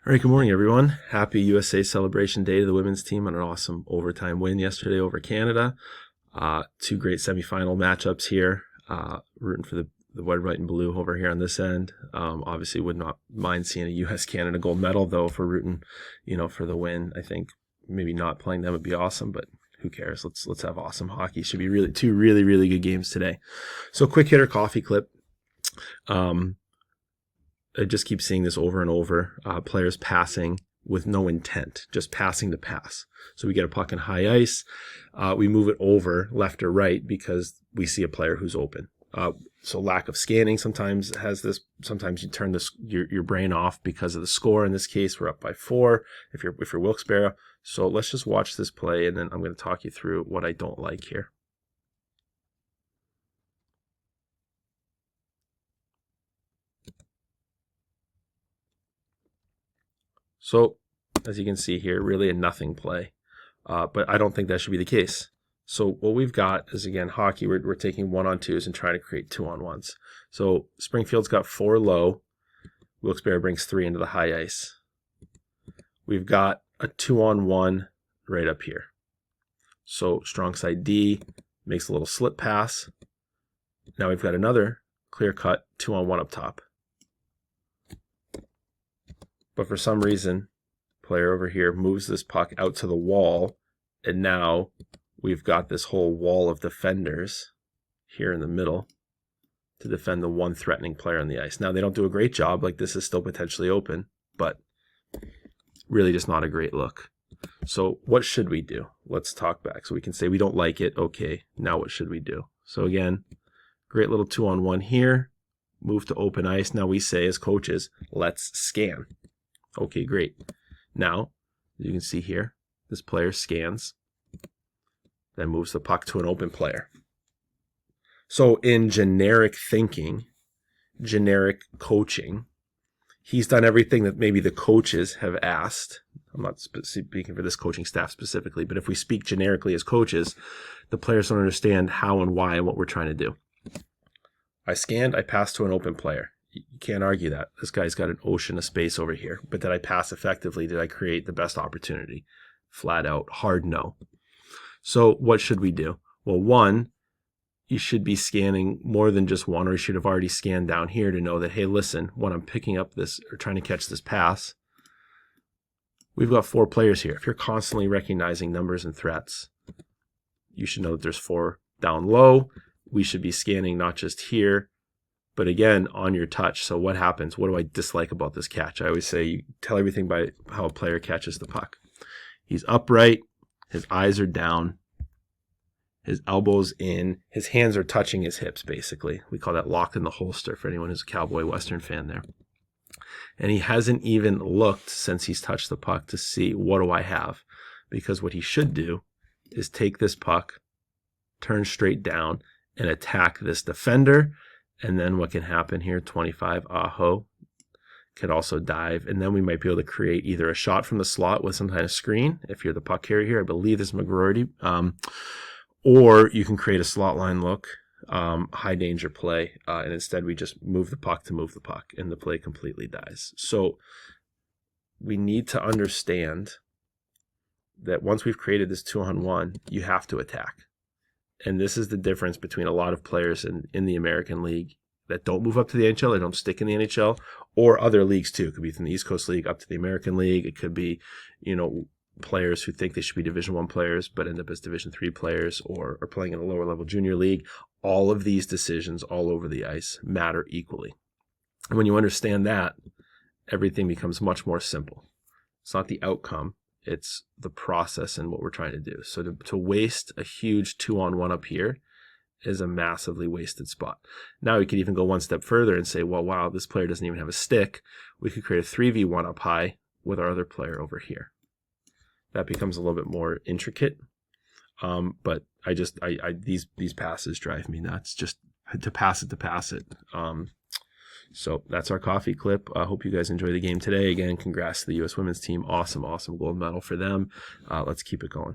All right, good morning, everyone. Happy USA Celebration Day to the women's team on an awesome overtime win yesterday over Canada. Two great semifinal matchups here. Rooting for the red, white, and blue over here on this end. Obviously, would not mind seeing a US-Canada gold medal, though, for rooting, for the win. I think maybe not playing them would be awesome, but who cares? Let's have awesome hockey. Should be two really good games today. So, quick hitter coffee clip. I just keep seeing this over and over. Players passing with no intent, just passing to pass. So we get a puck in high ice. We move it over left or right because we see a player who's open. So lack of scanning sometimes has this. Sometimes you turn your brain off because of the score. In this case, we're up by 4 if you're Wilkes-Barre. So let's just watch this play, and then I'm going to talk you through what I don't like here. So, as you can see here, really a nothing play. But I don't think that should be the case. So what we've got is, again, hockey, we're taking 1-on-2s and trying to create 2-on-1s. So Springfield's got 4 low. Wilkes-Barre brings 3 into the high ice. We've got a 2-on-1 right up here. So strong side D makes a little slip pass. Now we've got another clear-cut 2-on-1 up top. But for some reason, player over here moves this puck out to the wall, and now we've got this whole wall of defenders here in the middle to defend the one threatening player on the ice. Now, they don't do a great job. Like, this is still potentially open, but really just not a great look. So what should we do? Let's talk back. So we can say we don't like it. Okay, now what should we do? So again, great little 2-on-1 here. Move to open ice. Now we say as coaches, let's scan. Okay, great. Now, as you can see here, this player scans, then moves the puck to an open player. So in generic thinking, generic coaching, he's done everything that maybe the coaches have asked. I'm not speaking for this coaching staff specifically, but if we speak generically as coaches, the players don't understand how and why and what we're trying to do. I scanned, I passed to an open player. You can't argue that. This guy's got an ocean of space over here. But did I pass effectively? Did I create the best opportunity? Flat out, hard no. So what should we do? Well, one, you should be scanning more than just one, or you should have already scanned down here to know that, hey, listen, when I'm picking up this or trying to catch this pass, we've got 4 players here. If you're constantly recognizing numbers and threats, you should know that there's 4 down low. We should be scanning not just here, but again, on your touch. So what happens? What do I dislike about this catch? I always say you tell everything by how a player catches the puck. He's upright. His eyes are down. His elbows in. His hands are touching his hips, basically. We call that locked in the holster for anyone who's a Cowboy Western fan there. And he hasn't even looked since he's touched the puck to see, what do I have? Because what he should do is take this puck, turn straight down, and attack this defender. And then what can happen here, 25, Aho, could also dive. And then we might be able to create either a shot from the slot with some kind of screen, if you're the puck carrier here. I believe this is McGroarty. Or you can create a slot line look, high danger play. And instead we just move the puck to move the puck, and the play completely dies. So we need to understand that once we've created this 2-on-1, you have to attack. And this is the difference between a lot of players in the American League that don't move up to the NHL, they don't stick in the NHL, or other leagues too. It could be from the East Coast League up to the American League. It could be, players who think they should be Division I players but end up as Division III players, or are playing in a lower level junior league. All of these decisions all over the ice matter equally. And when you understand that, everything becomes much more simple. It's not the outcome. It's the process and what we're trying to do. So to waste a huge 2-on-1 up here is a massively wasted spot. Now we could even go one step further and say, well, wow, this player doesn't even have a stick. We could create a 3v1 up high with our other player over here. That becomes a little bit more intricate. But these passes drive me nuts. Just to pass it. So that's our coffee clip. I hope you guys enjoy the game today. Again, congrats to the U.S. women's team. Awesome gold medal for them. Let's keep it going.